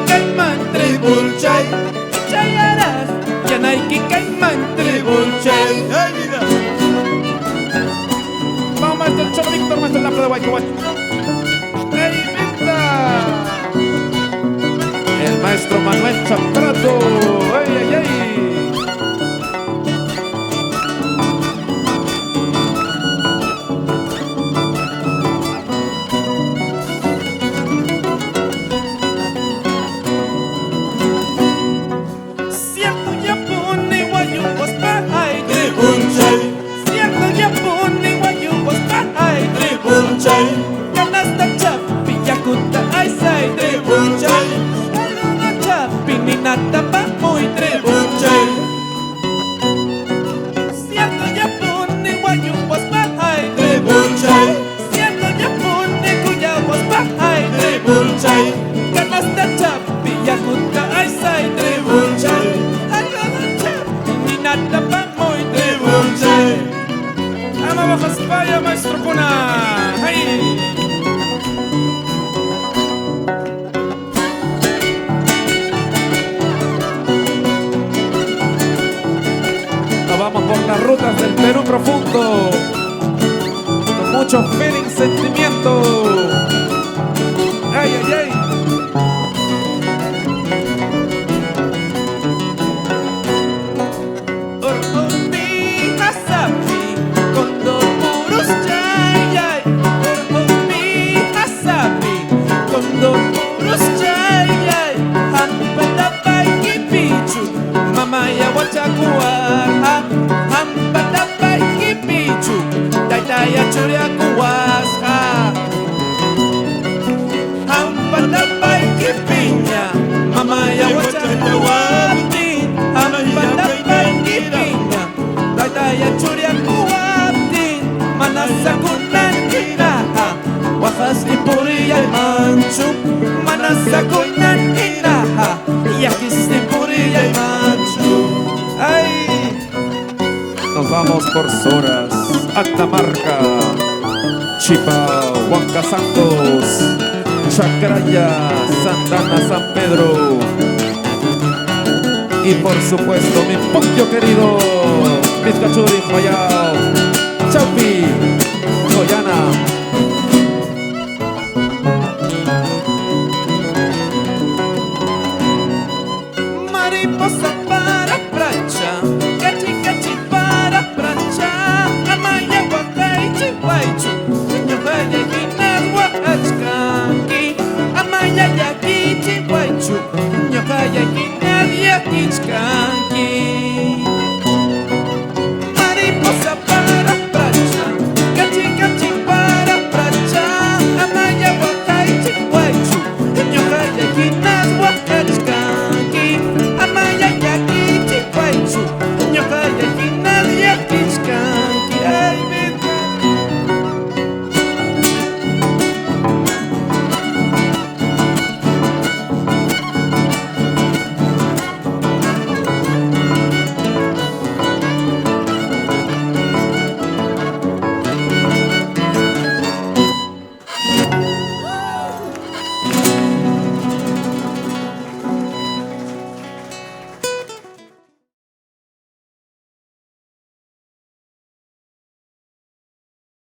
kaiman tribul chay chayaras yanay ki kaiman tribul chay. ¡Ay, vida! Vamos maestro Chavo Víctor, maestro Lampa de Guayco. ¡Ey, Víctor! El maestro Manuel Chaprato. ¡Ey, ey, ey! Cierto ya pone guayubos pa' ay Tribul chay, Cierto ya pone guayubos pa' ay tribul chay, Canasta chapi yakuta ay say tribul chay, Aluna chapi ninata pa muy tribul chay, Cierto ya pone guayubos pa' ay tribul chay, Cierto ya pone guyabos pa' ay tribul chay, Canasta chapi yakuta ay say tribul chay, Aluna chapi ninata pa muy tribul chay. Ama bajas vaya maestro Cuna. ¡Hey! Nos vamos por las rutas del Perú profundo, con mucho feeling, sentimiento. ¡Ay, ay, ay! Ormi hasapi condor purus jayay. Ormi hasapi condor purus jayay. Hampada baiki pichu mamaya wachakuar. Hampada baiki pichu taitaya churiakuas. Hampada baiki piña mamaya wachakuar. Hampada baiki piña taitaya churiakuas. Manasakunan kinaha wajas ipuri ay manchu. Manasakunan kinaha yakis ipuri ay manchu. Ay, nos vamos por Zoras, Atamarca, Chipa, Huanca Santos, Chacraya, Santana, San Pedro y por supuesto mi puño querido Vizcachuri, Guayao, Chaupi, Goyana. Mariposa